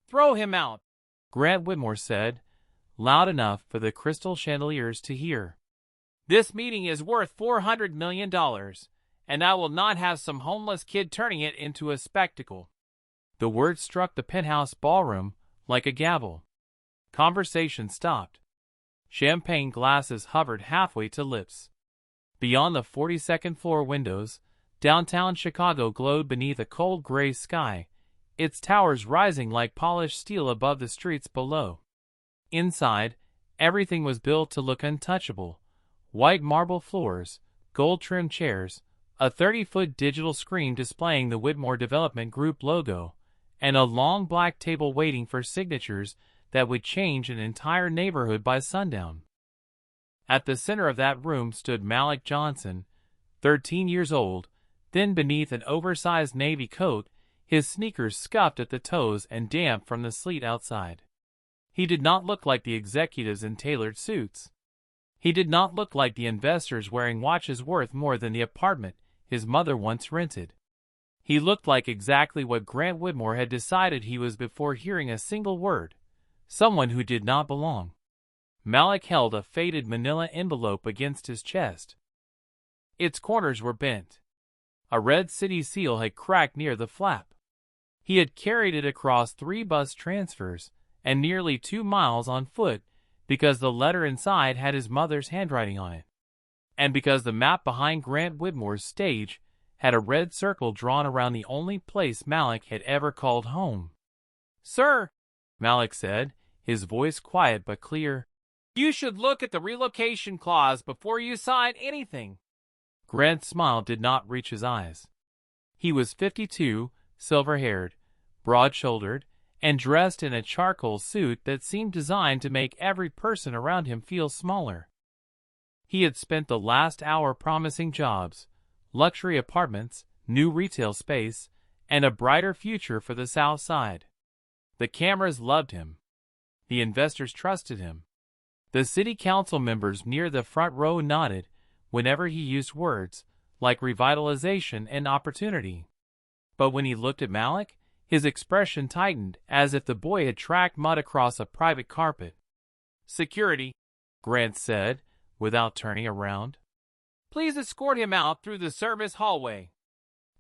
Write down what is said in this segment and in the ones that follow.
Throw him out, Grant Whitmore said, loud enough for the crystal chandeliers to hear. This meeting is worth $400 million, and I will not have some homeless kid turning it into a spectacle. The words struck the penthouse ballroom like a gavel. Conversation stopped. Champagne glasses hovered halfway to lips. Beyond the 42nd floor windows, downtown Chicago glowed beneath a cold gray sky, its towers rising like polished steel above the streets below. Inside, everything was built to look untouchable. White marble floors, gold-trimmed chairs, a 30-foot digital screen displaying the Whitmore Development Group logo, and a long black table waiting for signatures that would change an entire neighborhood by sundown. At the center of that room stood Malik Johnson, 13 years old, thin beneath an oversized navy coat, his sneakers scuffed at the toes and damp from the sleet outside. He did not look like the executives in tailored suits. He did not look like the investors wearing watches worth more than the apartment his mother once rented. He looked like exactly what Grant Whitmore had decided he was before hearing a single word: someone who did not belong. Malik held a faded manila envelope against his chest. Its corners were bent. A red city seal had cracked near the flap. He had carried it across 3 bus transfers and nearly 2 miles on foot because the letter inside had his mother's handwriting on it, and because the map behind Grant Whitmore's stage had a red circle drawn around the only place Malik had ever called home. "Sir," Malik said, his voice quiet but clear, "you should look at the relocation clause before you sign anything." Grant's smile did not reach his eyes. He was 52, silver-haired, broad-shouldered, and dressed in a charcoal suit that seemed designed to make every person around him feel smaller. He had spent the last hour promising jobs, luxury apartments, new retail space, and a brighter future for the South Side. The cameras loved him. The investors trusted him. The city council members near the front row nodded whenever he used words like revitalization and opportunity. But when he looked at Malik, his expression tightened as if the boy had tracked mud across a private carpet. "Security," Grant said, without turning around. "Please escort him out through the service hallway."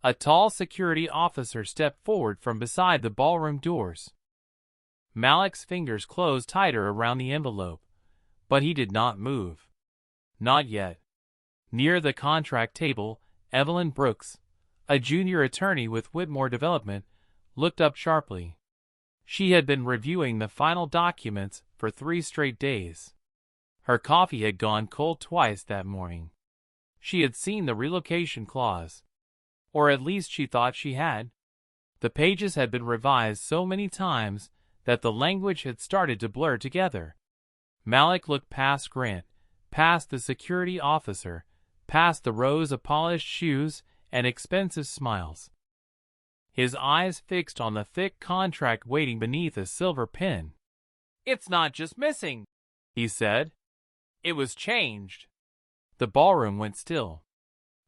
A tall security officer stepped forward from beside the ballroom doors. Malik's fingers closed tighter around the envelope, but he did not move. Not yet. Near the contract table, Evelyn Brooks, a junior attorney with Whitmore Development, looked up sharply. She had been reviewing the final documents for 3 straight days. Her coffee had gone cold twice that morning. She had seen the relocation clause. Or at least she thought she had. The pages had been revised so many times that the language had started to blur together. Malik looked past Grant, past the security officer, past the rows of polished shoes and expensive smiles. His eyes fixed on the thick contract waiting beneath a silver pen. "It's not just missing," he said. "It was changed." The ballroom went still.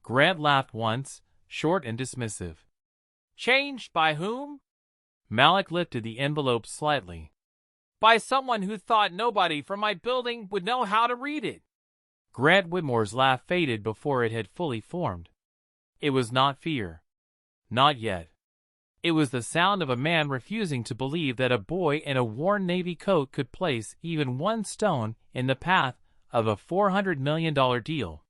Grant laughed once, short and dismissive. "Changed by whom?" Malik lifted the envelope slightly. "By someone who thought nobody from my building would know how to read it." Grant Whitmore's laugh faded before it had fully formed. It was not fear. Not yet. It was the sound of a man refusing to believe that a boy in a worn navy coat could place even one stone in the path of a $400 million deal.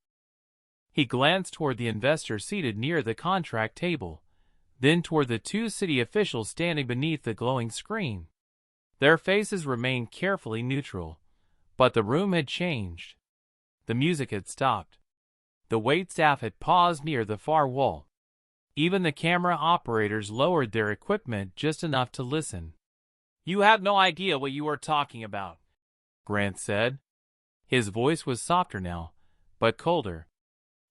He glanced toward the investor seated near the contract table, then toward the 2 city officials standing beneath the glowing screen. Their faces remained carefully neutral, but the room had changed. The music had stopped. The waitstaff had paused near the far wall. Even the camera operators lowered their equipment just enough to listen. "You have no idea what you are talking about," Grant said. His voice was softer now, but colder.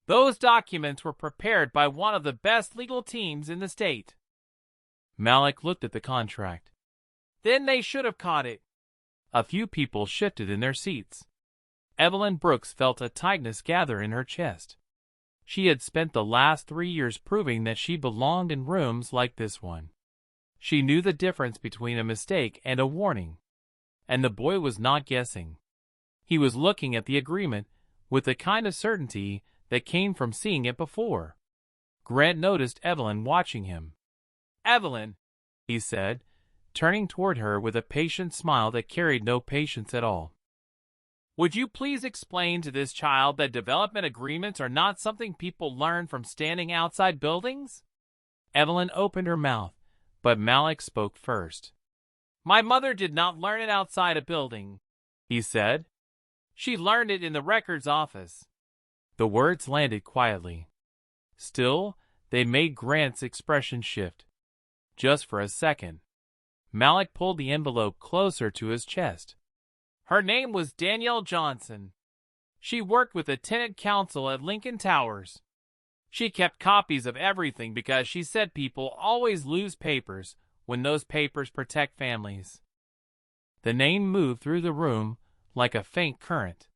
"Those documents were prepared by one of the best legal teams in the state." Malik looked at the contract. "Then they should have caught it." A few people shifted in their seats. Evelyn Brooks felt a tightness gather in her chest. She had spent the last 3 years proving that she belonged in rooms like this one. She knew the difference between a mistake and a warning. And the boy was not guessing. He was looking at the agreement with the kind of certainty that came from seeing it before. Grant noticed Evelyn watching him. "Evelyn," he said, turning toward her with a patient smile that carried no patience at all. "Would you please explain to this child that development agreements are not something people learn from standing outside buildings?" Evelyn opened her mouth, but Malik spoke first. "My mother did not learn it outside a building," he said. "She learned it in the records office." The words landed quietly. Still, they made Grant's expression shift. Just for a second. Malik pulled the envelope closer to his chest. "Her name was Danielle Johnson. She worked with the tenant council at Lincoln Towers. She kept copies of everything because she said people always lose papers when those papers protect families." The name moved through the room like a faint current.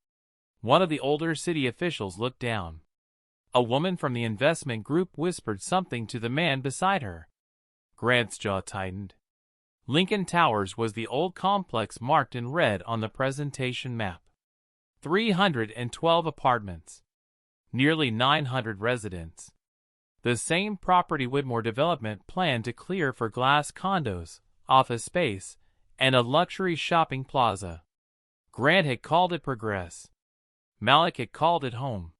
One of the older city officials looked down. A woman from the investment group whispered something to the man beside her. Grant's jaw tightened. Lincoln Towers was the old complex marked in red on the presentation map. 312 apartments. Nearly 900 residents. The same property Whitmore Development planned to clear for glass condos, office space, and a luxury shopping plaza. Grant had called it progress. Malik had called it home.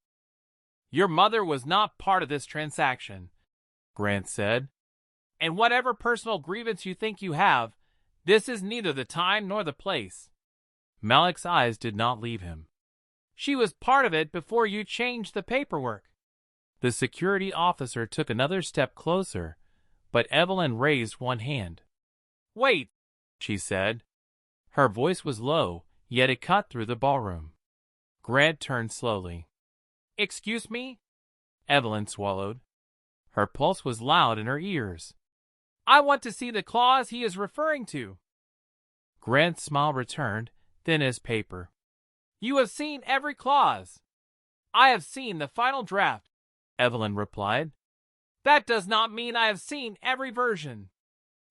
"Your mother was not part of this transaction," Grant said. "And whatever personal grievance you think you have, this is neither the time nor the place." Malik's eyes did not leave him. "She was part of it before you changed the paperwork." The security officer took another step closer, but Evelyn raised one hand. "Wait," she said. Her voice was low, yet it cut through the ballroom. Grant turned slowly. "Excuse me?" Evelyn swallowed. Her pulse was loud in her ears. "I want to see the clause he is referring to." Grant's smile returned, thin as paper. "You have seen every clause." "I have seen the final draft," Evelyn replied. "That does not mean I have seen every version."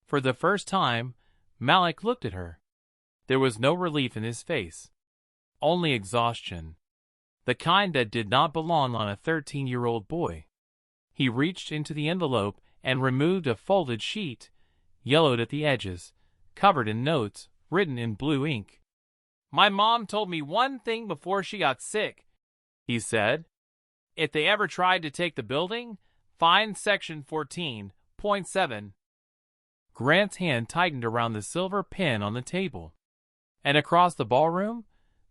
For the first time, Malik looked at her. There was no relief in his face. Only exhaustion. The kind that did not belong on a 13-year-old boy. He reached into the envelope and removed a folded sheet, yellowed at the edges, covered in notes, written in blue ink. "My mom told me one thing before she got sick," he said. "If they ever tried to take the building, find section 14.7. Grant's hand tightened around the silver pin on the table. And across the ballroom,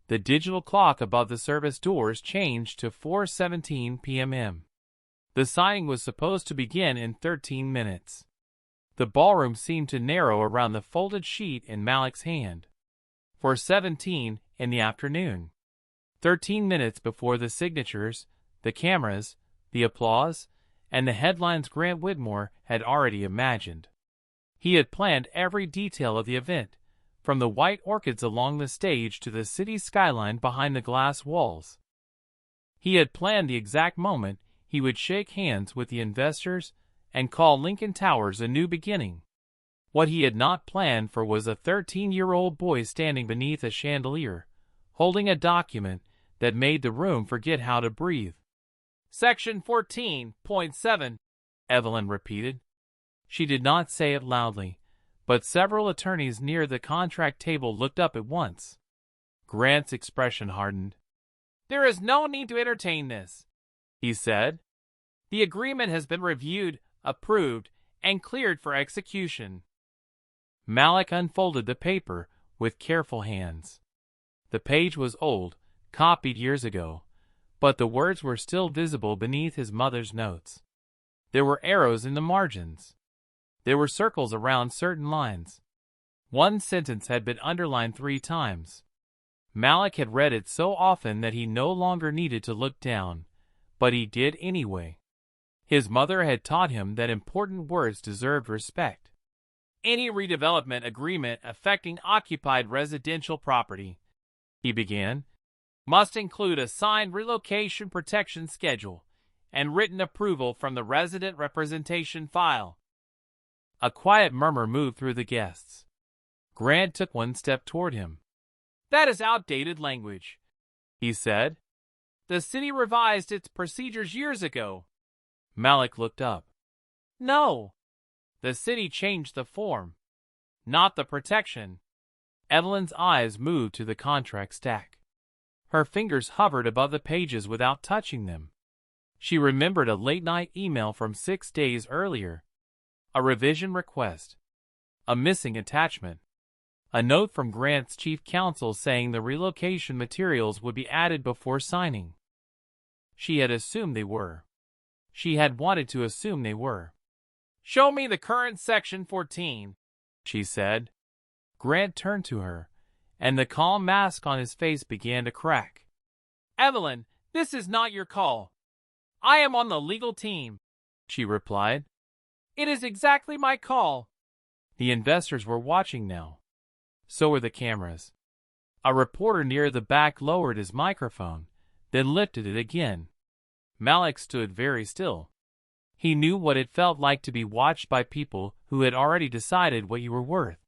the digital clock above the service doors changed to 4:17 p.m. The signing was supposed to begin in 13 minutes. The ballroom seemed to narrow around the folded sheet in Malik's hand. 4:17 in the afternoon. 13 minutes before the signatures, the cameras, the applause, and the headlines Grant Whitmore had already imagined. He had planned every detail of the event, from the white orchids along the stage to the city skyline behind the glass walls. He had planned the exact moment he would shake hands with the investors and call Lincoln Towers a new beginning. What he had not planned for was a 13-year-old boy standing beneath a chandelier, holding a document that made the room forget how to breathe. "Section 14.7, Evelyn repeated. She did not say it loudly, but several attorneys near the contract table looked up at once. Grant's expression hardened. "There is no need to entertain this," he said. "The agreement has been reviewed, approved, and cleared for execution." Malik unfolded the paper with careful hands. The page was old, copied years ago, but the words were still visible beneath his mother's notes. There were arrows in the margins. There were circles around certain lines. One sentence had been underlined 3 times. Malik had read it so often that he no longer needed to look down, but he did anyway. His mother had taught him that important words deserved respect. "Any redevelopment agreement affecting occupied residential property," he began, "must include a signed relocation protection schedule and written approval from the resident representation file." A quiet murmur moved through the guests. Grant took one step toward him. "That is outdated language," he said. "The city revised its procedures years ago." Malik looked up. "No. The city changed the form, not the protection." Evelyn's eyes moved to the contract stack. Her fingers hovered above the pages without touching them. She remembered a late-night email from 6 days earlier. A revision request. A missing attachment. A note from Grant's chief counsel saying the relocation materials would be added before signing. She had assumed they were. She had wanted to assume they were. "Show me the current Section 14, she said. Grant turned to her, and the calm mask on his face began to crack. "Evelyn, this is not your call. I am on the legal team," she replied. "It is exactly my call." The investors were watching now. So were the cameras. A reporter near the back lowered his microphone, then lifted it again. Malik stood very still. He knew what it felt like to be watched by people who had already decided what you were worth.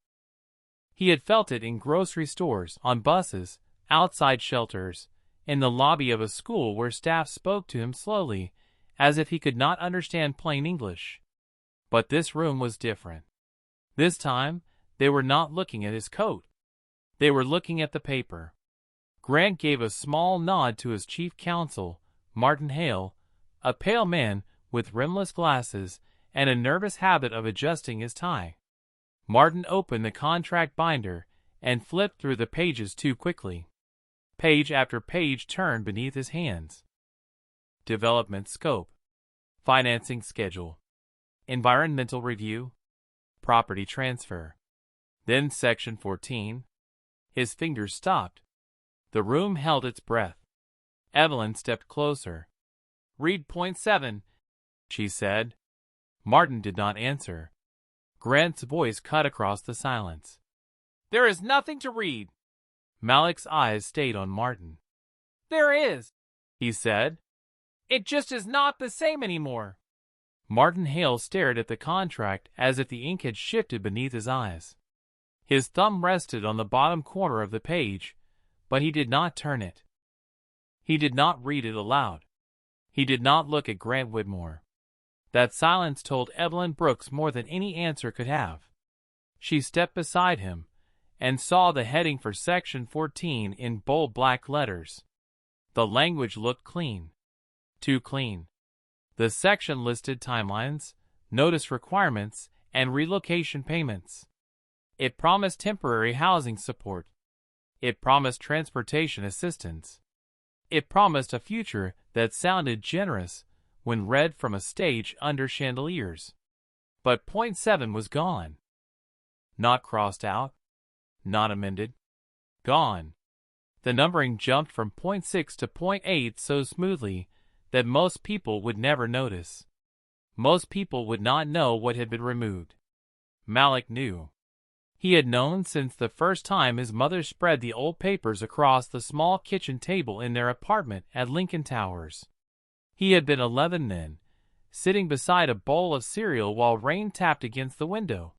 He had felt it in grocery stores, on buses, outside shelters, in the lobby of a school where staff spoke to him slowly, as if he could not understand plain English. But this room was different. This time, they were not looking at his coat. They were looking at the paper. Grant gave a small nod to his chief counsel, Martin Hale, a pale man with rimless glasses and a nervous habit of adjusting his tie. Martin opened the contract binder and flipped through the pages too quickly. Page after page turned beneath his hands. Development scope. Financing schedule. Environmental review. Property transfer. Then Section 14. His fingers stopped. The room held its breath. Evelyn stepped closer. "Read point 7, she said. Martin did not answer. Grant's voice cut across the silence. "There is nothing to read." Malik's eyes stayed on Martin. "There is," he said. "It just is not the same anymore." Martin Hale stared at the contract as if the ink had shifted beneath his eyes. His thumb rested on the bottom corner of the page, but he did not turn it. He did not read it aloud. He did not look at Grant Whitmore. That silence told Evelyn Brooks more than any answer could have. She stepped beside him and saw the heading for Section 14 in bold black letters. The language looked clean. Too clean. The section listed timelines, notice requirements, and relocation payments. It promised temporary housing support. It promised transportation assistance. It promised a future that sounded generous when read from a stage under chandeliers. But point 7 was gone. Not crossed out. Not amended. Gone. The numbering jumped from point 6 to point 8 so smoothly that most people would never notice. Most people would not know what had been removed. Malik knew. He had known since the first time his mother spread the old papers across the small kitchen table in their apartment at Lincoln Towers. He had been 11 then, sitting beside a bowl of cereal while rain tapped against the window.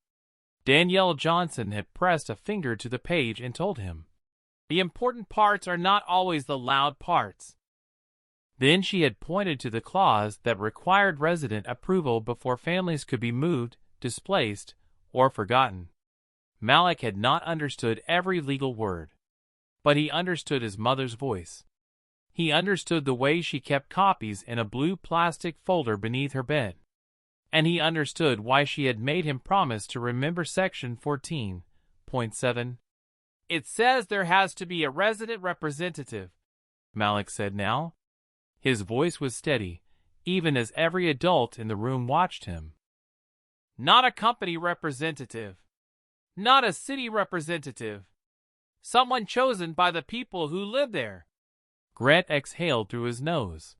Danielle Johnson had pressed a finger to the page and told him, "The important parts are not always the loud parts." Then she had pointed to the clause that required resident approval before families could be moved, displaced, or forgotten. Malik had not understood every legal word, but he understood his mother's voice. He understood the way she kept copies in a blue plastic folder beneath her bed. And he understood why she had made him promise to remember Section 14.7. "It says there has to be a resident representative," Malik said now. His voice was steady, even as every adult in the room watched him. "Not a company representative. Not a city representative. Someone chosen by the people who live there." Grant exhaled through his nose.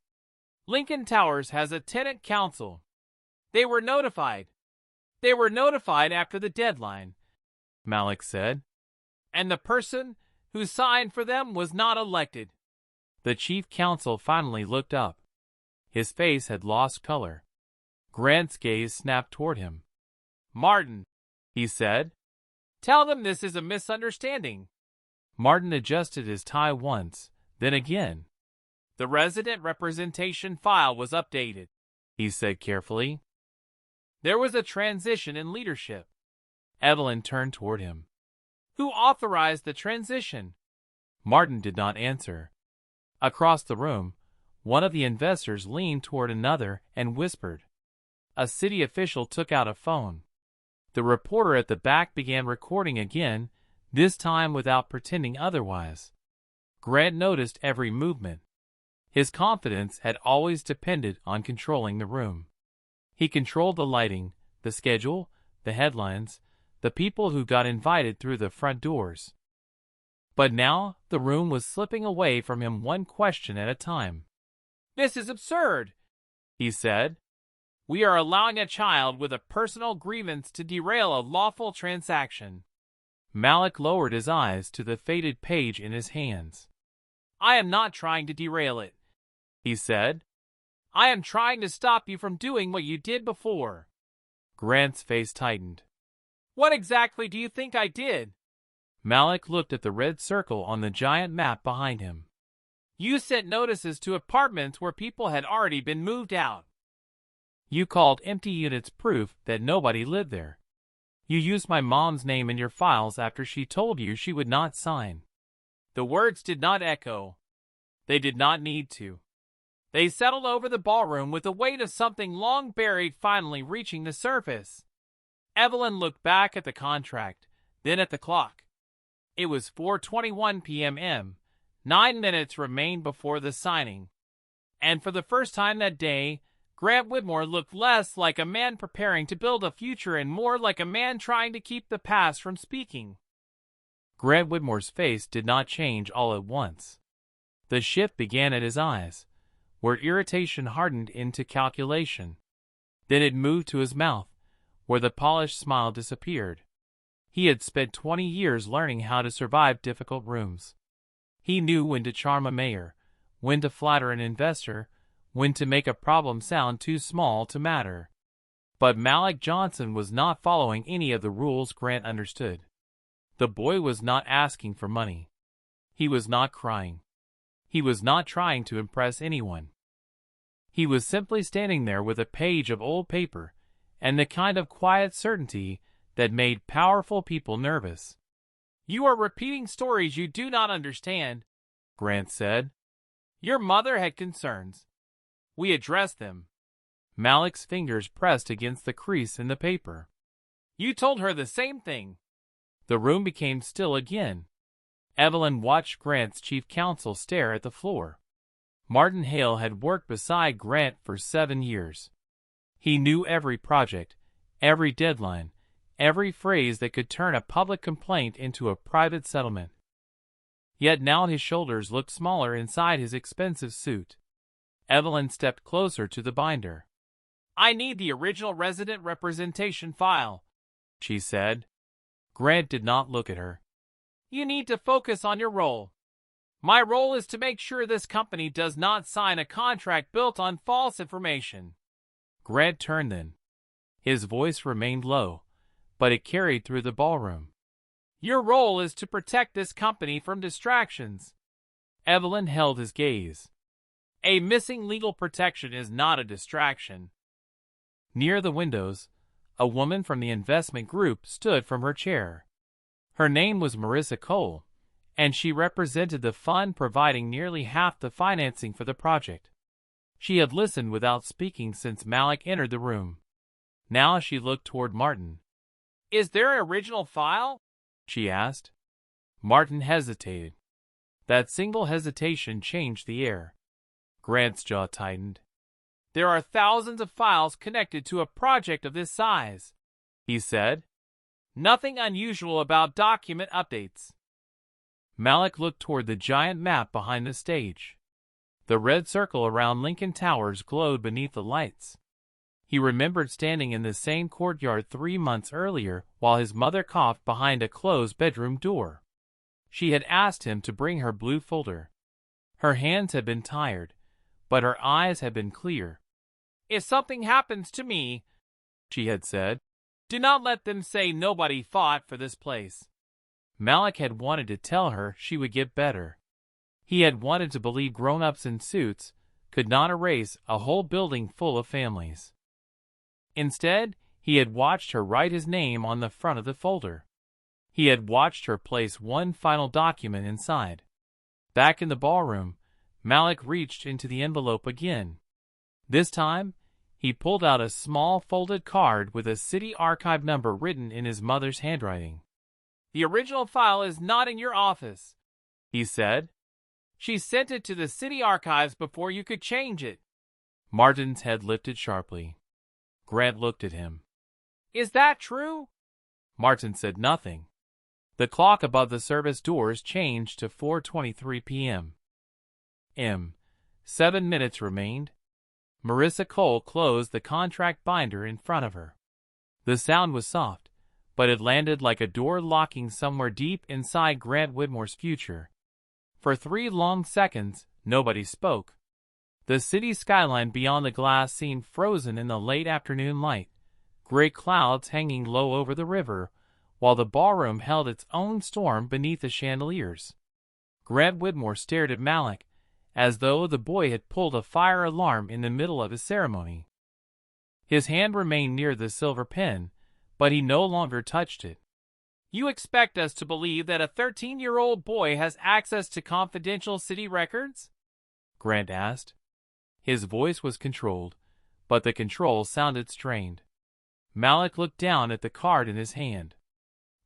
"Lincoln Towers has a tenant council. They were notified. They were notified after the deadline," Malik said. "And the person who signed for them was not elected." The chief counsel finally looked up. His face had lost color. Grant's gaze snapped toward him. "Martin," he said, "tell them this is a misunderstanding." Martin adjusted his tie once, then again. "The resident representation file was updated," he said carefully. "There was a transition in leadership." Evelyn turned toward him. "Who authorized the transition?" Martin did not answer. Across the room, one of the investors leaned toward another and whispered. A city official took out a phone. The reporter at the back began recording again, this time without pretending otherwise. Grant noticed every movement. His confidence had always depended on controlling the room. He controlled the lighting, the schedule, the headlines, the people who got invited through the front doors. But now the room was slipping away from him one question at a time. "This is absurd," he said. "We are allowing a child with a personal grievance to derail a lawful transaction." Malik lowered his eyes to the faded page in his hands. "I am not trying to derail it," he said. "I am trying to stop you from doing what you did before." Grant's face tightened. "What exactly do you think I did?" Malik looked at the red circle on the giant map behind him. "You sent notices to apartments where people had already been moved out. You called empty units proof that nobody lived there. You used my mom's name in your files after she told you she would not sign." The words did not echo. They did not need to. They settled over the ballroom with the weight of something long buried finally reaching the surface. Evelyn looked back at the contract, then at the clock. It was 4:21 p.m. 9 minutes remained before the signing. And for the first time that day, Grant Whitmore looked less like a man preparing to build a future and more like a man trying to keep the past from speaking. Grant Whitmore's face did not change all at once. The shift began at his eyes, where irritation hardened into calculation. Then it moved to his mouth, where the polished smile disappeared. He had spent 20 years learning how to survive difficult rooms. He knew when to charm a mayor, when to flatter an investor, when to make a problem sound too small to matter. But Malik Johnson was not following any of the rules Grant understood. The boy was not asking for money. He was not crying. He was not trying to impress anyone. He was simply standing there with a page of old paper and the kind of quiet certainty that made powerful people nervous. "You are repeating stories you do not understand," Grant said. "Your mother had concerns. We addressed them." Malik's fingers pressed against the crease in the paper. "You told her the same thing." The room became still again. Evelyn watched Grant's chief counsel stare at the floor. Martin Hale had worked beside Grant for 7 years. He knew every project, every deadline, every phrase that could turn a public complaint into a private settlement. Yet now his shoulders looked smaller inside his expensive suit. Evelyn stepped closer to the binder. "I need the original resident representation file," she said. Grant did not look at her. "You need to focus on your role. My role is to make sure this company does not sign a contract built on false information." Grant turned then. His voice remained low, but it carried through the ballroom. "Your role is to protect this company from distractions." Evelyn held his gaze. "A missing legal protection is not a distraction." Near the windows, a woman from the investment group stood from her chair. Her name was Marissa Cole, and she represented the fund providing nearly half the financing for the project. She had listened without speaking since Malik entered the room. Now she looked toward Martin. "Is there an original file?" she asked. Martin hesitated. That single hesitation changed the air. Grant's jaw tightened. "There are thousands of files connected to a project of this size," he said. "Nothing unusual about document updates." Malik looked toward the giant map behind the stage. The red circle around Lincoln Towers glowed beneath the lights. He remembered standing in the same courtyard 3 months earlier while his mother coughed behind a closed bedroom door. She had asked him to bring her blue folder. Her hands had been tired, but her eyes had been clear. "If something happens to me," she had said, Do not let them say nobody fought for this place. Malik had wanted to tell her she would get better. He had wanted to believe grown-ups in suits could not erase a whole building full of families. Instead, he had watched her write his name on the front of the folder. He had watched her place one final document inside. Back in the ballroom, Malik reached into the envelope again. This time, he pulled out a small folded card with a city archive number written in his mother's handwriting. "The original file is not in your office," he said. "She sent it to the city archives before you could change it." Martin's head lifted sharply. Grant looked at him. "Is that true?" Martin said nothing. The clock above the service doors changed to 4:23 p.m. 7 minutes remained. Marissa Cole closed the contract binder in front of her. The sound was soft, but it landed like a door locking somewhere deep inside Grant Whitmore's future. For 3 long seconds, nobody spoke. The city skyline beyond the glass seemed frozen in the late afternoon light, gray clouds hanging low over the river, while the ballroom held its own storm beneath the chandeliers. Grant Whitmore stared at Malik, as though the boy had pulled a fire alarm in the middle of his ceremony. His hand remained near the silver pen, but he no longer touched it. "You expect us to believe that a 13-year-old boy has access to confidential city records?" Grant asked. His voice was controlled, but the control sounded strained. Malik looked down at the card in his hand.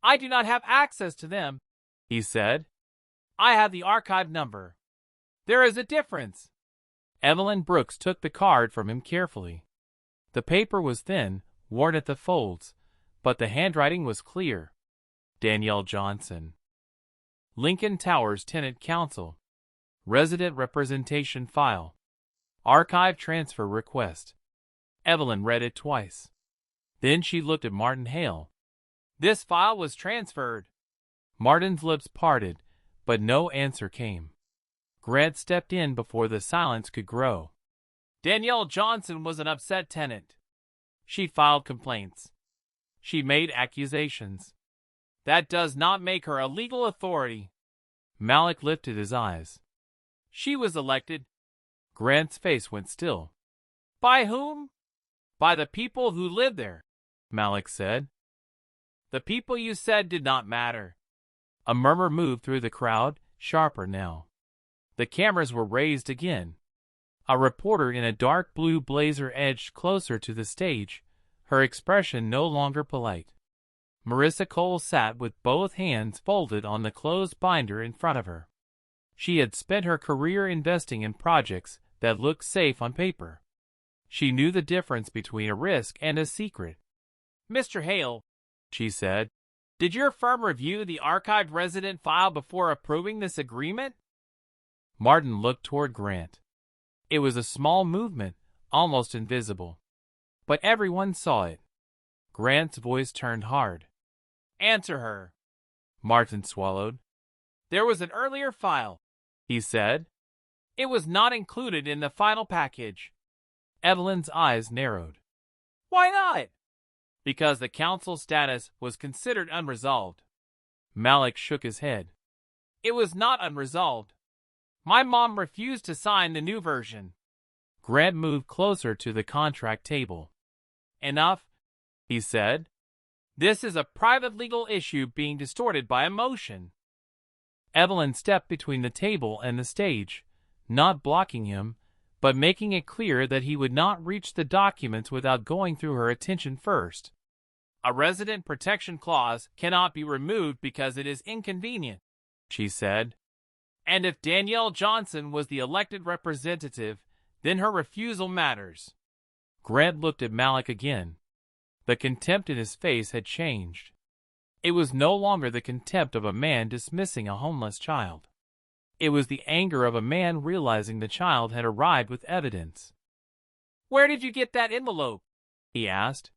"I do not have access to them," he said. "I have the archive number. There is a difference." Evelyn Brooks took the card from him carefully. The paper was thin, worn at the folds, but the handwriting was clear. Danielle Johnson. Lincoln Towers Tenant Council. Resident Representation File. Archive Transfer Request. Evelyn read it twice. Then she looked at Martin Hale. "This file was transferred." Martin's lips parted, but no answer came. Grant stepped in before the silence could grow. "Danielle Johnson was an upset tenant. She filed complaints. She made accusations. That does not make her a legal authority." Malik lifted his eyes. "She was elected." Grant's face went still. "By whom?" "By the people who live there," Malik said. "The people you said did not matter." A murmur moved through the crowd, sharper now. The cameras were raised again. A reporter in a dark blue blazer edged closer to the stage, her expression no longer polite. Marissa Cole sat with both hands folded on the closed binder in front of her. She had spent her career investing in projects that looked safe on paper. She knew the difference between a risk and a secret. "Mr. Hale," she said, "did your firm review the archived resident file before approving this agreement?" Martin looked toward Grant. It was a small movement, almost invisible. But everyone saw it. Grant's voice turned hard. "Answer her." Martin swallowed. "There was an earlier file," he said. "It was not included in the final package." Evelyn's eyes narrowed. "Why not?" "Because the council status was considered unresolved." Malik shook his head. "It was not unresolved. My mom refused to sign the new version." Grant moved closer to the contract table. "Enough," he said. "This is a private legal issue being distorted by emotion." Evelyn stepped between the table and the stage, not blocking him, but making it clear that he would not reach the documents without going through her attention first. "A resident protection clause cannot be removed because it is inconvenient," she said. "And if Danielle Johnson was the elected representative, then her refusal matters." Grant looked at Malik again. The contempt in his face had changed. It was no longer the contempt of a man dismissing a homeless child. It was the anger of a man realizing the child had arrived with evidence. "Where did you get that envelope?" he asked.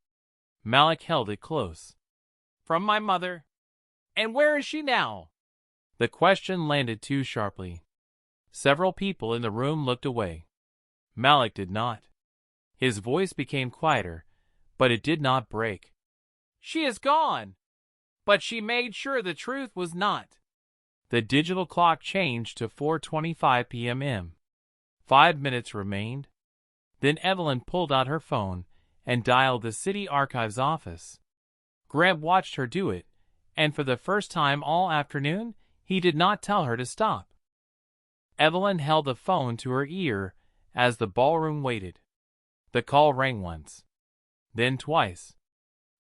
Malik held it close. "From my mother." "And where is she now?" The question landed too sharply. Several people in the room looked away. Malik did not. His voice became quieter, but it did not break. She is gone. But she made sure the truth was not. The digital clock changed to 4:25 p.m. 5 minutes remained. Then Evelyn pulled out her phone and dialed the city archives office. Grant watched her do it, and for the first time all afternoon, he did not tell her to stop. Evelyn held the phone to her ear as the ballroom waited. The call rang once, then twice.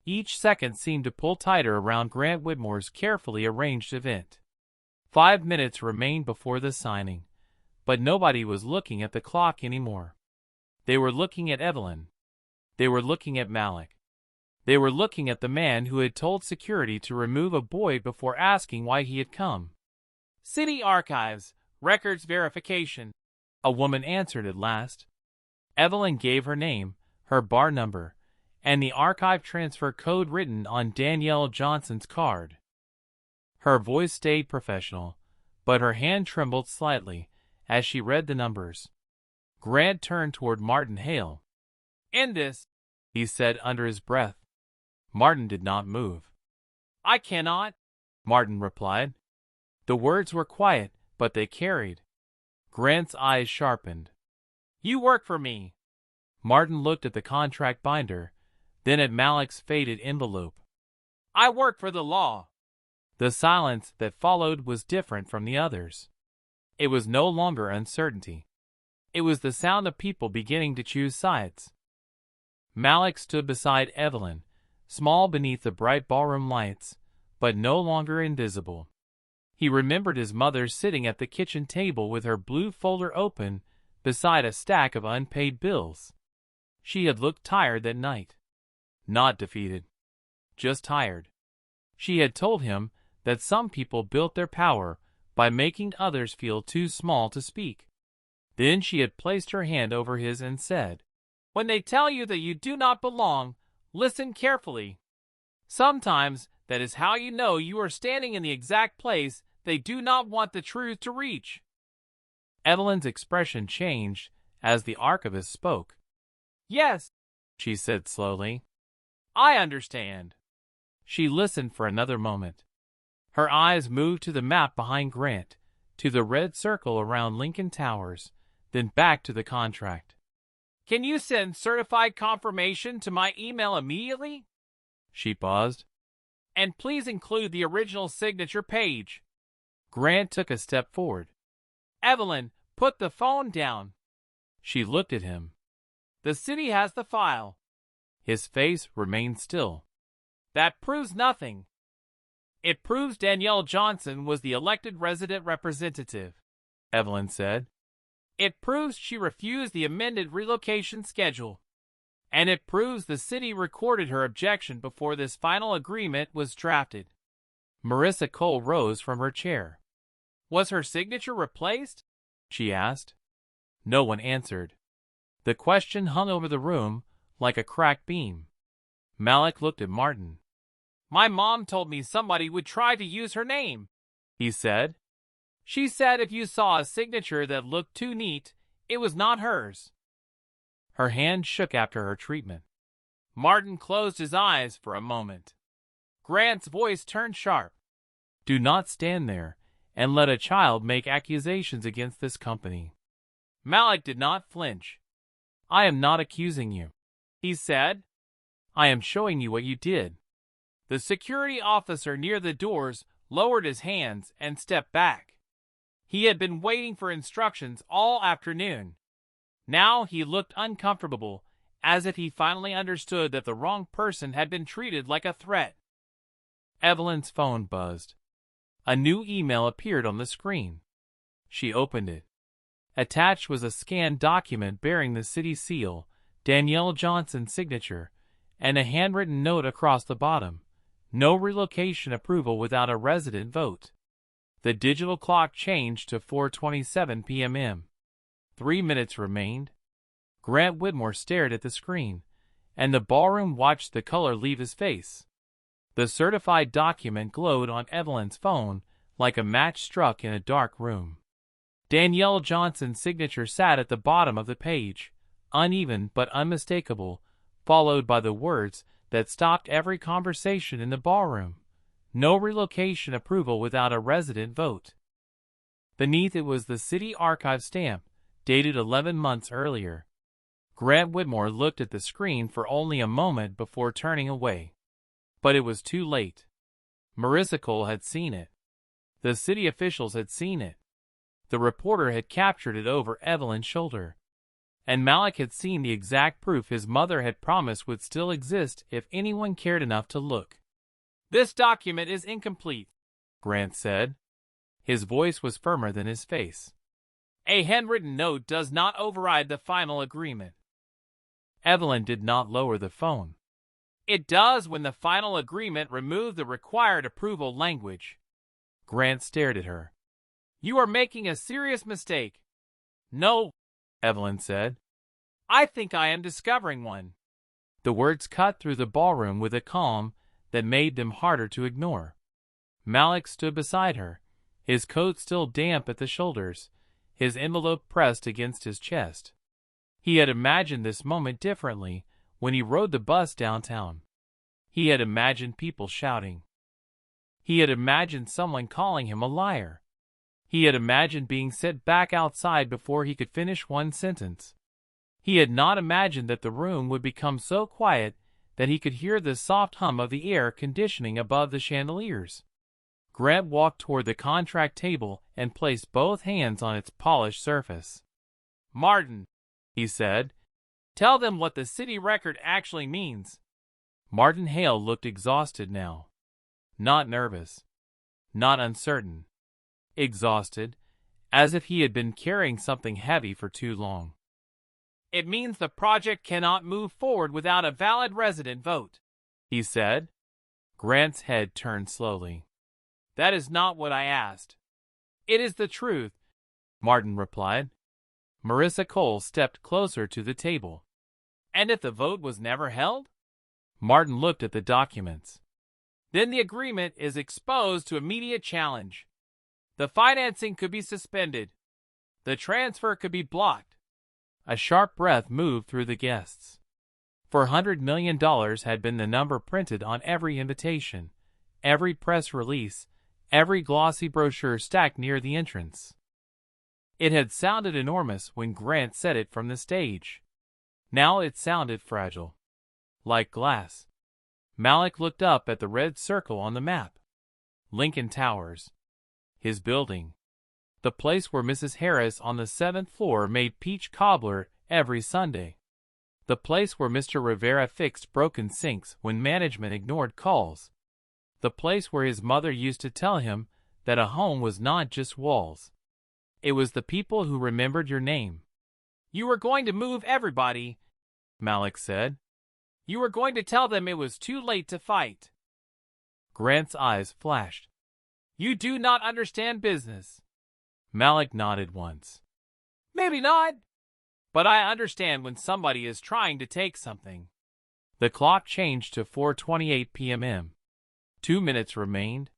Each second seemed to pull tighter around Grant Whitmore's carefully arranged event. 5 minutes remained before the signing, but nobody was looking at the clock anymore. They were looking at Evelyn. They were looking at Malik. They were looking at the man who had told security to remove a boy before asking why he had come. City Archives, Records Verification, a woman answered at last. Evelyn gave her name, her bar number, and the archive transfer code written on Danielle Johnson's card. Her voice stayed professional, but her hand trembled slightly as she read the numbers. Grant turned toward Martin Hale. "In this," he said under his breath. Martin did not move. "I cannot," Martin replied. The words were quiet, but they carried. Grant's eyes sharpened. "You work for me." Martin looked at the contract binder, then at Malik's faded envelope. "I work for the law." The silence that followed was different from the others. It was no longer uncertainty. It was the sound of people beginning to choose sides. Malik stood beside Evelyn, small beneath the bright ballroom lights, but no longer invisible. He remembered his mother sitting at the kitchen table with her blue folder open beside a stack of unpaid bills. She had looked tired that night. Not defeated. Just tired. She had told him that some people built their power by making others feel too small to speak. Then she had placed her hand over his and said, "When they tell you that you do not belong, listen carefully. Sometimes that is how you know you are standing in the exact place they do not want the truth to reach." Evelyn's expression changed as the archivist spoke. "Yes," she said slowly. "I understand." She listened for another moment. Her eyes moved to the map behind Grant, to the red circle around Lincoln Towers, then back to the contract. "Can you send certified confirmation to my email immediately?" She paused. "And please include the original signature page." Grant took a step forward. "Evelyn, put the phone down." She looked at him. "The city has the file." His face remained still. "That proves nothing." "It proves Danielle Johnson was the elected resident representative," Evelyn said. "It proves she refused the amended relocation schedule. And it proves the city recorded her objection before this final agreement was drafted." Marissa Cole rose from her chair. "Was her signature replaced?" she asked. No one answered. The question hung over the room like a cracked beam. Malik looked at Martin. "My mom told me somebody would try to use her name," he said. "She said if you saw a signature that looked too neat, it was not hers." Her hand shook after her treatment. Martin closed his eyes for a moment. Grant's voice turned sharp. "Do not stand there and let a child make accusations against this company." Malik did not flinch. "I am not accusing you," he said. "I am showing you what you did." The security officer near the doors lowered his hands and stepped back. He had been waiting for instructions all afternoon. Now he looked uncomfortable, as if he finally understood that the wrong person had been treated like a threat. Evelyn's phone buzzed. A new email appeared on the screen. She opened it. Attached was a scanned document bearing the city seal, Danielle Johnson's signature, and a handwritten note across the bottom. No relocation approval without a resident vote. The digital clock changed to 4:27 p.m. 3 minutes remained. Grant Whitmore stared at the screen, and the ballroom watched the color leave his face. The certified document glowed on Evelyn's phone like a match struck in a dark room. Danielle Johnson's signature sat at the bottom of the page, uneven but unmistakable, followed by the words that stopped every conversation in the ballroom. No relocation approval without a resident vote. Beneath it was the city archive stamp, dated 11 months earlier. Grant Whitmore looked at the screen for only a moment before turning away. But it was too late. Marissa Cole had seen it. The city officials had seen it. The reporter had captured it over Evelyn's shoulder. And Malik had seen the exact proof his mother had promised would still exist if anyone cared enough to look. "This document is incomplete," Grant said. His voice was firmer than his face. "A handwritten note does not override the final agreement." Evelyn did not lower the phone. "It does when the final agreement removed the required approval language." Grant stared at her. "You are making a serious mistake." "No," Evelyn said. "I think I am discovering one." The words cut through the ballroom with a calm that made them harder to ignore. Malik stood beside her, his coat still damp at the shoulders, his envelope pressed against his chest. He had imagined this moment differently when he rode the bus downtown. He had imagined people shouting. He had imagined someone calling him a liar. He had imagined being sent back outside before he could finish one sentence. He had not imagined that the room would become so quiet that he could hear the soft hum of the air conditioning above the chandeliers. Grant walked toward the contract table and placed both hands on its polished surface. "Martin," he said, "tell them what the city record actually means." Martin Hale looked exhausted now. Not nervous. Not uncertain. Exhausted, as if he had been carrying something heavy for too long. "It means the project cannot move forward without a valid resident vote," he said. Grant's head turned slowly. "That is not what I asked." "It is the truth," Martin replied. Marissa Cole stepped closer to the table. "And if the vote was never held?" Martin looked at the documents. "Then the agreement is exposed to immediate challenge. The financing could be suspended. The transfer could be blocked." A sharp breath moved through the guests. $400 million had been the number printed on every invitation, every press release, every glossy brochure stacked near the entrance. It had sounded enormous when Grant said it from the stage. Now it sounded fragile. Like glass. Malik looked up at the red circle on the map. Lincoln Towers. His building. The place where Mrs. Harris on the 7th floor made peach cobbler every Sunday. The place where Mr. Rivera fixed broken sinks when management ignored calls. The place where his mother used to tell him that a home was not just walls. It was the people who remembered your name. "You were going to move everybody," Malik said. "You were going to tell them it was too late to fight." Grant's eyes flashed. "You do not understand business." Malik nodded once. "Maybe not. But I understand when somebody is trying to take something." The clock changed to 4:28 p.m. 2 minutes remained.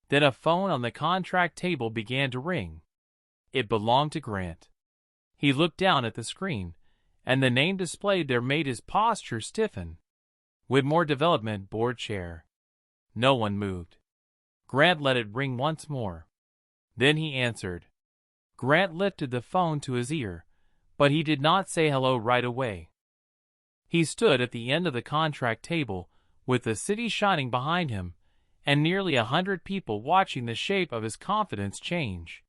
Then a phone on the contract table began to ring. It belonged to Grant. He looked down at the screen, and the name displayed there made his posture stiffen. Whitmore Development Board Chair. No one moved. Grant let it ring once more. Then he answered. Grant lifted the phone to his ear, but he did not say hello right away. He stood at the end of the contract table, with the city shining behind him, and nearly 100 people watching the shape of his confidence change.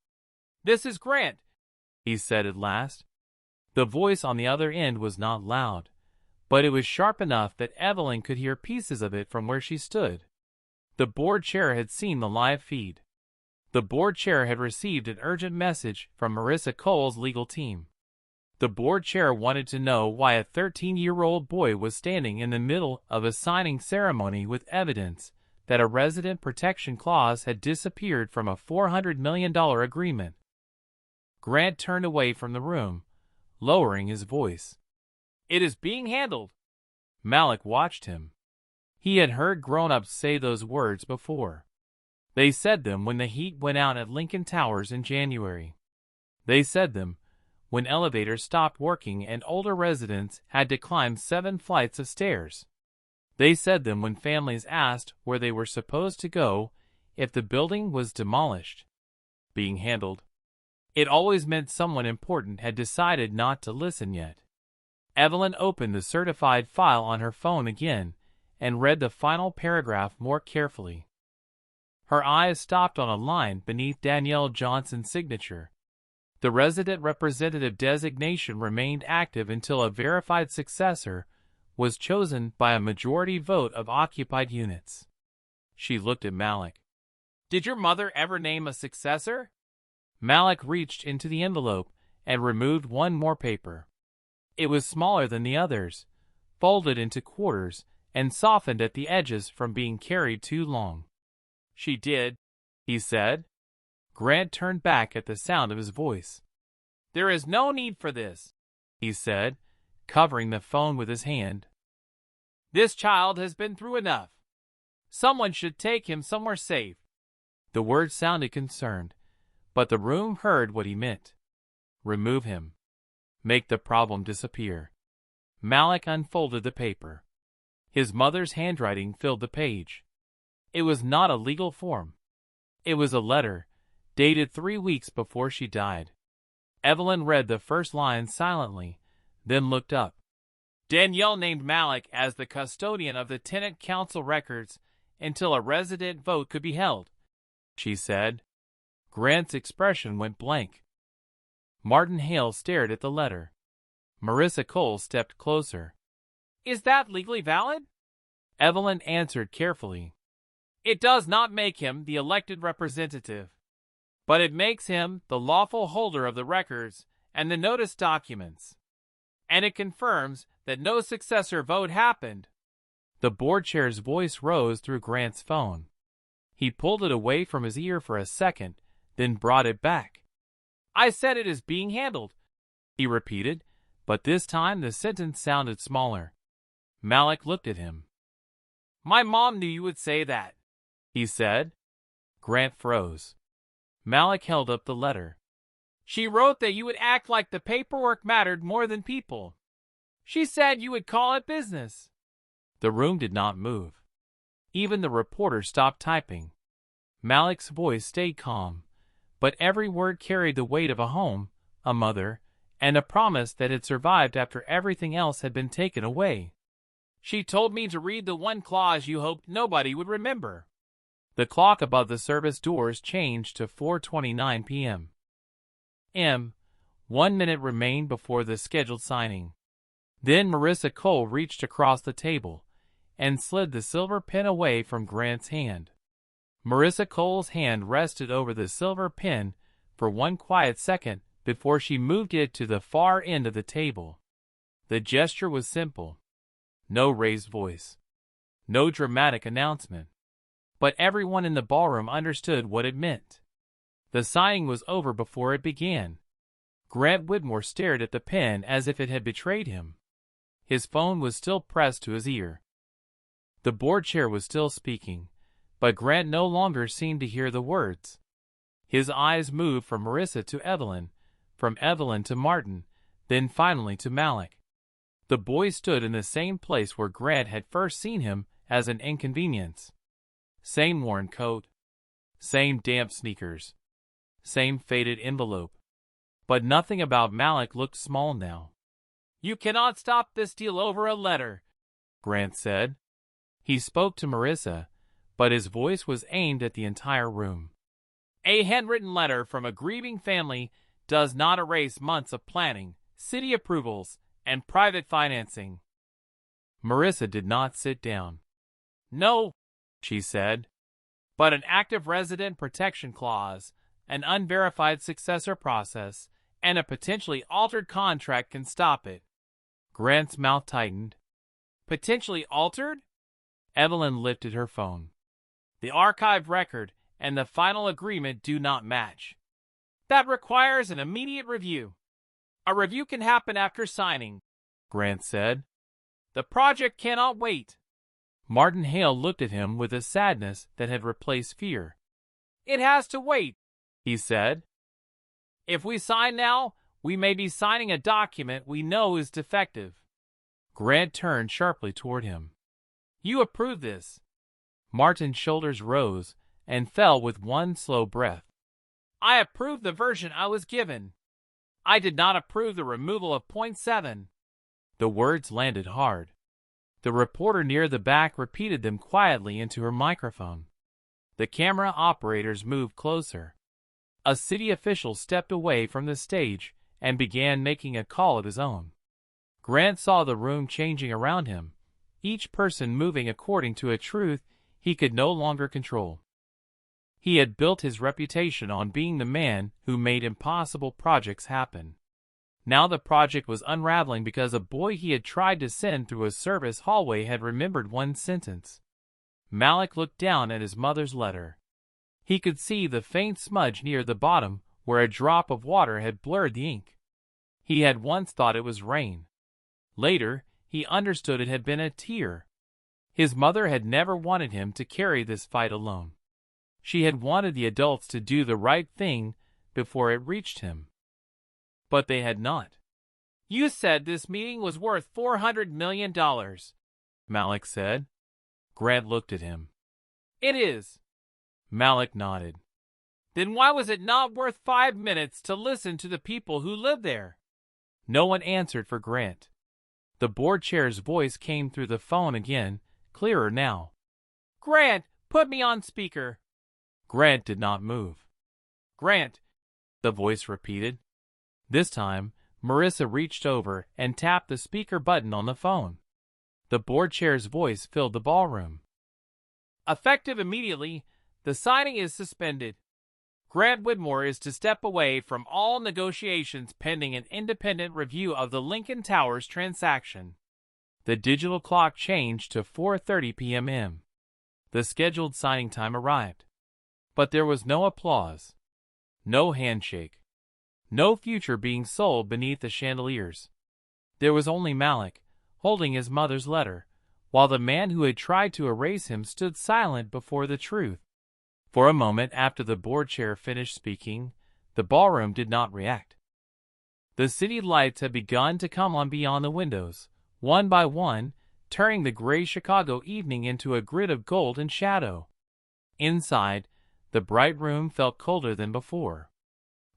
"This is Grant," he said at last. The voice on the other end was not loud, but it was sharp enough that Evelyn could hear pieces of it from where she stood. The board chair had seen the live feed. The board chair had received an urgent message from Marissa Cole's legal team. The board chair wanted to know why a 13-year-old boy was standing in the middle of a signing ceremony with evidence that a resident protection clause had disappeared from a $400 million agreement. Grant turned away from the room, lowering his voice. "It is being handled." Malik watched him. He had heard grown-ups say those words before. They said them when the heat went out at Lincoln Towers in January. They said them when elevators stopped working and older residents had to climb 7 flights of stairs. They said them when families asked where they were supposed to go if the building was demolished. Being handled. It always meant someone important had decided not to listen yet. Evelyn opened the certified file on her phone again and read the final paragraph more carefully. Her eyes stopped on a line beneath Danielle Johnson's signature. The resident representative designation remained active until a verified successor was chosen by a majority vote of occupied units. She looked at Malik. "Did your mother ever name a successor?" Malik reached into the envelope and removed one more paper. It was smaller than the others, folded into quarters, and softened at the edges from being carried too long. "She did," he said. Grant turned back at the sound of his voice. "There is no need for this," he said, covering the phone with his hand. "This child has been through enough. Someone should take him somewhere safe." The words sounded concerned, but the room heard what he meant. Remove him. Make the problem disappear. Malik unfolded the paper. His mother's handwriting filled the page. It was not a legal form. It was a letter, dated 3 weeks before she died. Evelyn read the first line silently, then looked up. Danielle named Malik as the custodian of the tenant council records until a resident vote could be held, she said. Grant's expression went blank. Martin Hale stared at the letter. Marissa Cole stepped closer. "Is that legally valid?" Evelyn answered carefully. "It does not make him the elected representative, but it makes him the lawful holder of the records and the notice documents. And it confirms that no successor vote happened." The board chair's voice rose through Grant's phone. He pulled it away from his ear for a second, then brought it back. "I said it is being handled," he repeated, but this time the sentence sounded smaller. Malik looked at him. "My mom knew you would say that," he said. Grant froze. Malik held up the letter. "She wrote that you would act like the paperwork mattered more than people. She said you would call it business." The room did not move. Even the reporter stopped typing. Malik's voice stayed calm, but every word carried the weight of a home, a mother, and a promise that had survived after everything else had been taken away. "She told me to read the one clause you hoped nobody would remember." The clock above the service doors changed to 4:29 p.m. 1 minute remained before the scheduled signing. Then Marissa Cole reached across the table and slid the silver pen away from Grant's hand. Marissa Cole's hand rested over the silver pen for one quiet second before she moved it to the far end of the table. The gesture was simple. No raised voice. No dramatic announcement. But everyone in the ballroom understood what it meant. The signing was over before it began. Grant Whitmore stared at the pen as if it had betrayed him. His phone was still pressed to his ear. The board chair was still speaking, but Grant no longer seemed to hear the words. His eyes moved from Marissa to Evelyn, from Evelyn to Martin, then finally to Malik. The boy stood in the same place where Grant had first seen him as an inconvenience. Same worn coat. Same damp sneakers. Same faded envelope. But nothing about Malik looked small now. "You cannot stop this deal over a letter," Grant said. He spoke to Marissa, but his voice was aimed at the entire room. "A handwritten letter from a grieving family does not erase months of planning, city approvals, and private financing." Marissa did not sit down. "No," she said, "but an active resident protection clause, an unverified successor process, and a potentially altered contract can stop it." Grant's mouth tightened. "Potentially altered?" Evelyn lifted her phone. "The archived record and the final agreement do not match. That requires an immediate review." "A review can happen after signing," Grant said. "The project cannot wait." Martin Hale looked at him with a sadness that had replaced fear. "It has to wait," he said. "If we sign now, we may be signing a document we know is defective." Grant turned sharply toward him. You approve this. Martin's shoulders rose and fell with one slow breath. I approve the version I was given. I did not approve the removal of point 7. The words landed hard. The reporter near the back repeated them quietly into her microphone. The camera operators moved closer. A city official stepped away from the stage and began making a call of his own. Grant saw the room changing around him, each person moving according to a truth he could no longer control. He had built his reputation on being the man who made impossible projects happen. Now the project was unraveling because a boy he had tried to send through a service hallway had remembered one sentence. Malik looked down at his mother's letter. He could see the faint smudge near the bottom where a drop of water had blurred the ink. He had once thought it was rain. Later, he understood it had been a tear. His mother had never wanted him to carry this fight alone. She had wanted the adults to do the right thing before it reached him. But they had not. You said this meeting was worth $400 million, Malik said. Grant looked at him. It is. Malik nodded. Then why was it not worth 5 minutes to listen to the people who live there? No one answered for Grant. The board chair's voice came through the phone again, clearer now. Grant, put me on speaker. Grant did not move. Grant, the voice repeated. This time, Marissa reached over and tapped the speaker button on the phone. The board chair's voice filled the ballroom. Effective immediately, the signing is suspended. Grant Whitmore is to step away from all negotiations pending an independent review of the Lincoln Towers transaction. The digital clock changed to 4:30 p.m. The scheduled signing time arrived. But there was no applause, no handshake, no future being sold beneath the chandeliers. There was only Malik, holding his mother's letter, while the man who had tried to erase him stood silent before the truth. For a moment after the board chair finished speaking, the ballroom did not react. The city lights had begun to come on beyond the windows, one by one, turning the gray Chicago evening into a grid of gold and shadow. Inside, the bright room felt colder than before.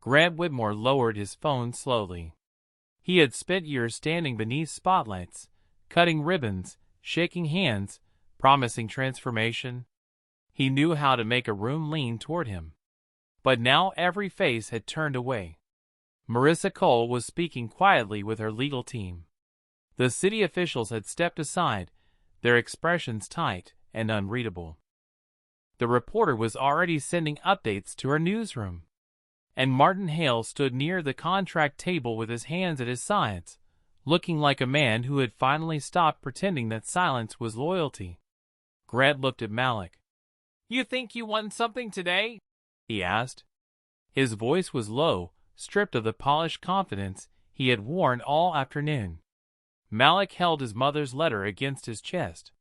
Grant Whitmore lowered his phone slowly. He had spent years standing beneath spotlights, cutting ribbons, shaking hands, promising transformation. He knew how to make a room lean toward him. But now every face had turned away. Marissa Cole was speaking quietly with her legal team. The city officials had stepped aside, their expressions tight and unreadable. The reporter was already sending updates to her newsroom. And Martin Hale stood near the contract table with his hands at his sides, looking like a man who had finally stopped pretending that silence was loyalty. Grant looked at Malik. You think you won something today? He asked. His voice was low, stripped of the polished confidence he had worn all afternoon. Malik held his mother's letter against his chest.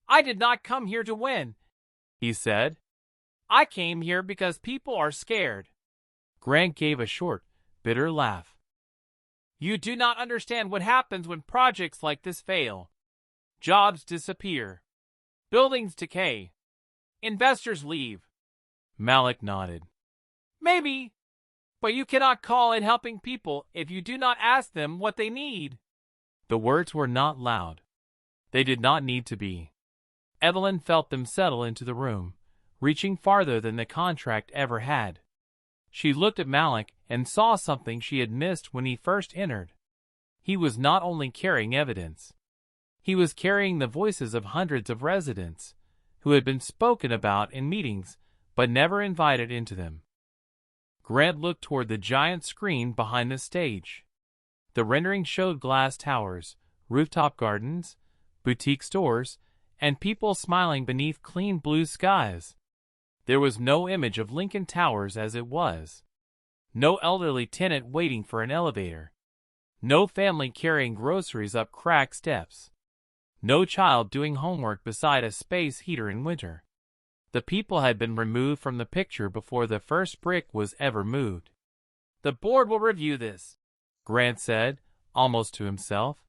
I did not come here to win, he said. I came here because people are scared. Grant gave a short, bitter laugh. You do not understand what happens when projects like this fail. Jobs disappear. Buildings decay. Investors leave. Malik nodded. Maybe, but you cannot call it helping people if you do not ask them what they need. The words were not loud. They did not need to be. Evelyn felt them settle into the room, reaching farther than the contract ever had. She looked at Malik and saw something she had missed when he first entered. He was not only carrying evidence. He was carrying the voices of hundreds of residents who had been spoken about in meetings but never invited into them. Grant looked toward the giant screen behind the stage. The rendering showed glass towers, rooftop gardens, boutique stores, and people smiling beneath clean blue skies. There was no image of Lincoln Towers as it was. No elderly tenant waiting for an elevator. No family carrying groceries up cracked steps. No child doing homework beside a space heater in winter. The people had been removed from the picture before the first brick was ever moved. The board will review this, Grant said, almost to himself.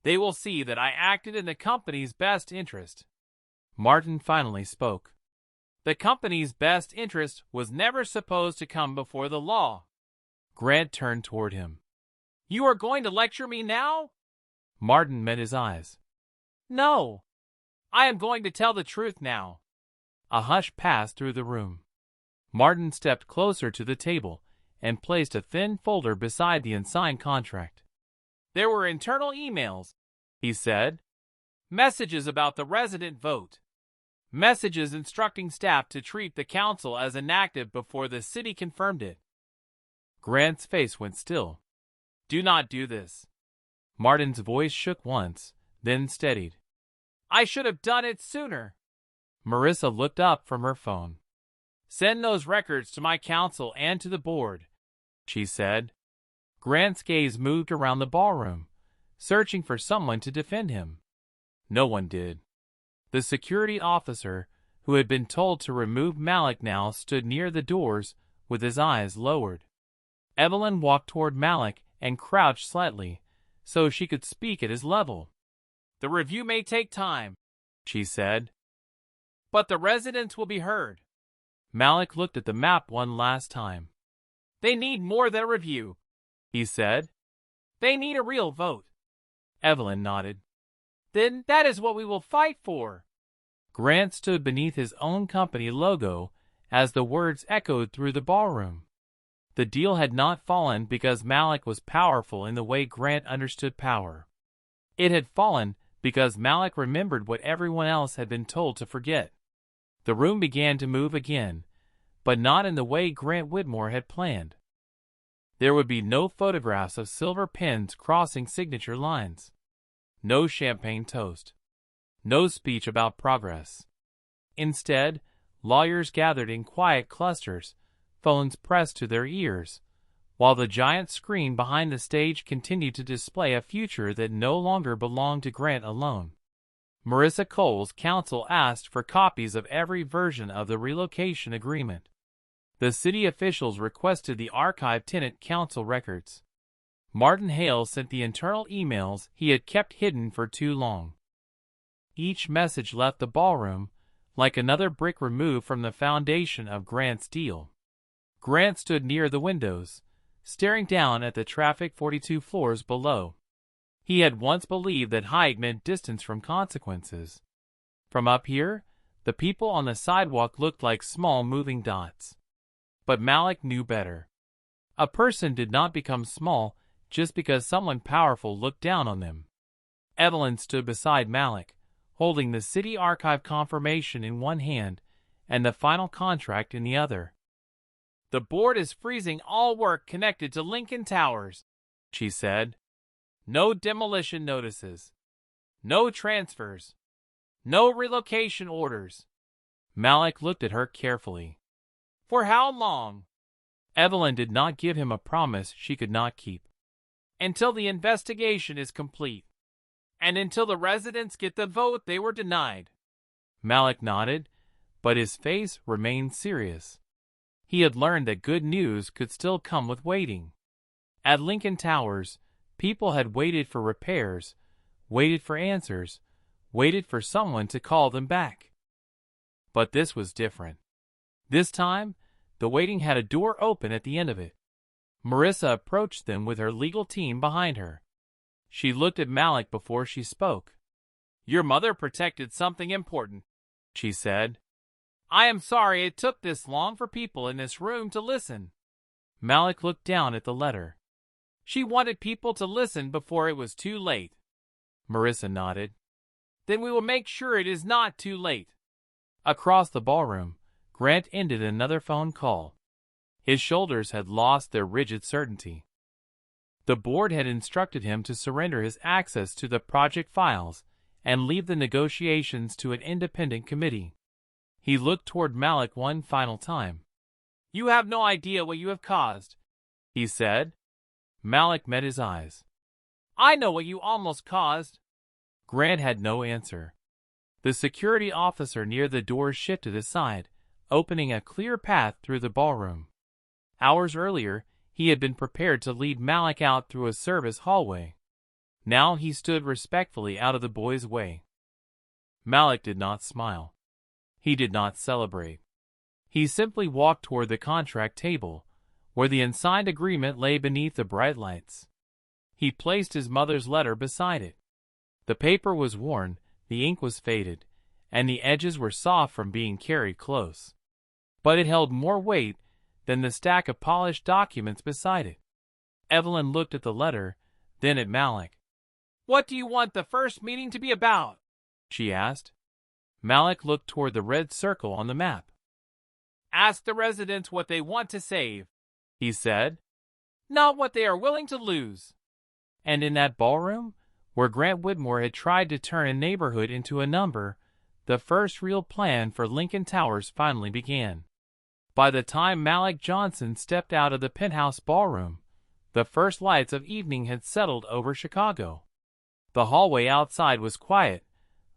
They will see that I acted in the company's best interest. Martin finally spoke. The company's best interest was never supposed to come before the law. Grant turned toward him. You are going to lecture me now? Martin met his eyes. No. I am going to tell the truth now. A hush passed through the room. Martin stepped closer to the table and placed a thin folder beside the unsigned contract. There were internal emails, he said. Messages about the resident vote. Messages instructing staff to treat the council as inactive before the city confirmed it. Grant's face went still. Do not do this. Martin's voice shook once, then steadied. I should have done it sooner. Marissa looked up from her phone. Send those records to my counsel and to the board, she said. Grant's gaze moved around the ballroom, searching for someone to defend him. No one did. The security officer, who had been told to remove Malik now, stood near the doors with his eyes lowered. Evelyn walked toward Malik and crouched slightly, so she could speak at his level. The review may take time, she said, but the residents will be heard. Malik looked at the map one last time. They need more than a review, he said. They need a real vote. Evelyn nodded. Then that is what we will fight for. Grant stood beneath his own company logo as the words echoed through the ballroom. The deal had not fallen because Malik was powerful in the way Grant understood power. It had fallen because Malik remembered what everyone else had been told to forget. The room began to move again, but not in the way Grant Whitmore had planned. There would be no photographs of silver pens crossing signature lines. No champagne toast. No speech about progress. Instead, lawyers gathered in quiet clusters, phones pressed to their ears, while the giant screen behind the stage continued to display a future that no longer belonged to Grant alone. Marissa Cole's counsel asked for copies of every version of the relocation agreement. The city officials requested the archived tenant council records. Martin Hale sent the internal emails he had kept hidden for too long. Each message left the ballroom like another brick removed from the foundation of Grant's deal. Grant stood near the windows, staring down at the traffic 42 floors below. He had once believed that height meant distance from consequences. From up here, the people on the sidewalk looked like small moving dots. But Malik knew better. A person did not become small just because someone powerful looked down on them. Evelyn stood beside Malik, holding the city archive confirmation in one hand and the final contract in the other. The board is freezing all work connected to Lincoln Towers, she said. No demolition notices. No transfers. No relocation orders. Malik looked at her carefully. For how long? Evelyn did not give him a promise she could not keep. Until the investigation is complete. And until the residents get the vote they were denied. Malik nodded, but his face remained serious. He had learned that good news could still come with waiting. At Lincoln Towers, people had waited for repairs, waited for answers, waited for someone to call them back. But this was different. This time, the waiting had a door open at the end of it. Marissa approached them with her legal team behind her. She looked at Malik before she spoke. Your mother protected something important, she said. I am sorry it took this long for people in this room to listen. Malik looked down at the letter. She wanted people to listen before it was too late. Marissa nodded. Then we will make sure it is not too late. Across the ballroom, Grant ended another phone call. His shoulders had lost their rigid certainty. The board had instructed him to surrender his access to the project files and leave the negotiations to an independent committee. He looked toward Malik one final time. You have no idea what you have caused, he said. Malik met his eyes. I know what you almost caused. Grant had no answer. The security officer near the door shifted aside, opening a clear path through the ballroom. Hours earlier, he had been prepared to lead Malik out through a service hallway. Now he stood respectfully out of the boy's way. Malik did not smile. He did not celebrate. He simply walked toward the contract table, where the unsigned agreement lay beneath the bright lights. He placed his mother's letter beside it. The paper was worn, the ink was faded, and the edges were soft from being carried close. But it held more weight than the stack of polished documents beside it. Evelyn looked at the letter, then at Malik. "What do you want the first meeting to be about?" she asked. Malik looked toward the red circle on the map. "Ask the residents what they want to save," he said, "not what they are willing to lose." And in that ballroom, where Grant Whitmore had tried to turn a neighborhood into a number, the first real plan for Lincoln Towers finally began. By the time Malik Johnson stepped out of the penthouse ballroom, the first lights of evening had settled over Chicago. The hallway outside was quiet,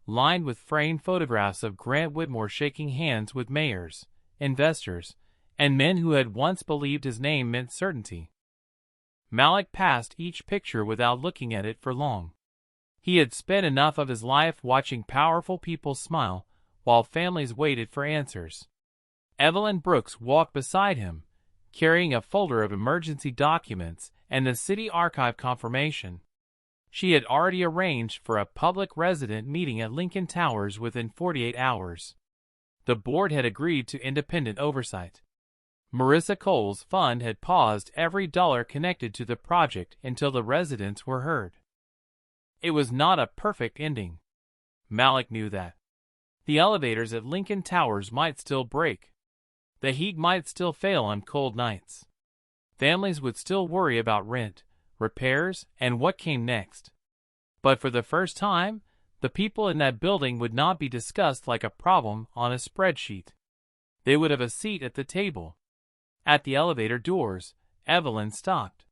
lined with framed photographs of Grant Whitmore shaking hands with mayors, investors, and men who had once believed his name meant certainty. Malik passed each picture without looking at it for long. He had spent enough of his life watching powerful people smile while families waited for answers. Evelyn Brooks walked beside him, carrying a folder of emergency documents and the city archive confirmation. She had already arranged for a public resident meeting at Lincoln Towers within 48 hours. The board had agreed to independent oversight. Marissa Cole's fund had paused every dollar connected to the project until the residents were heard. It was not a perfect ending. Malik knew that. The elevators at Lincoln Towers might still break. The heat might still fail on cold nights. Families would still worry about rent, repairs, and what came next. But for the first time, the people in that building would not be discussed like a problem on a spreadsheet. They would have a seat at the table. At the elevator doors, Evelyn stopped.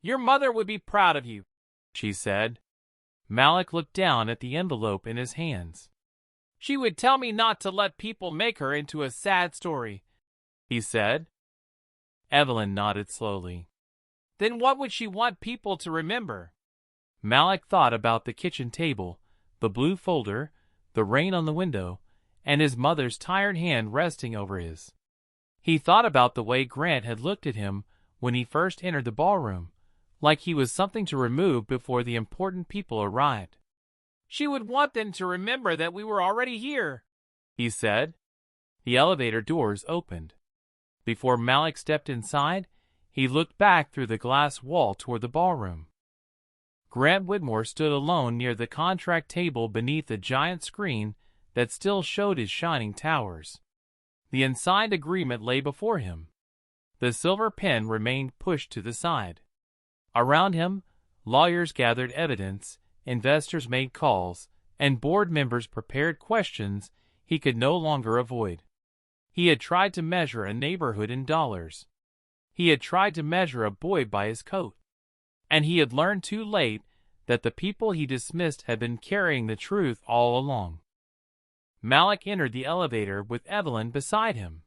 "Your mother would be proud of you," she said. Malik looked down at the envelope in his hands. "She would tell me not to let people make her into a sad story," he said. Evelyn nodded slowly. "Then what would she want people to remember?" Malik thought about the kitchen table, the blue folder, the rain on the window, and his mother's tired hand resting over his. He thought about the way Grant had looked at him when he first entered the ballroom, like he was something to remove before the important people arrived. "She would want them to remember that we were already here," he said. The elevator doors opened. Before Malik stepped inside, he looked back through the glass wall toward the ballroom. Grant Whitmore stood alone near the contract table beneath the giant screen that still showed his shining towers. The unsigned agreement lay before him. The silver pen remained pushed to the side. Around him, lawyers gathered evidence, investors made calls, and board members prepared questions he could no longer avoid. He had tried to measure a neighborhood in dollars. He had tried to measure a boy by his coat. And he had learned too late that the people he dismissed had been carrying the truth all along. Malik entered the elevator with Evelyn beside him.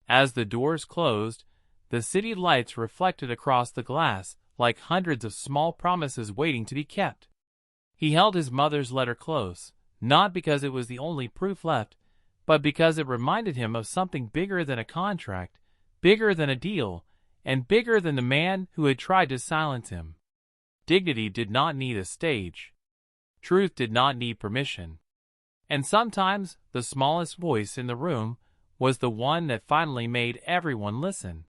As the doors closed, the city lights reflected across the glass like hundreds of small promises waiting to be kept. He held his mother's letter close, not because it was the only proof left, but because it reminded him of something bigger than a contract, bigger than a deal, and bigger than the man who had tried to silence him. Dignity did not need a stage. Truth did not need permission. And sometimes the smallest voice in the room was the one that finally made everyone listen.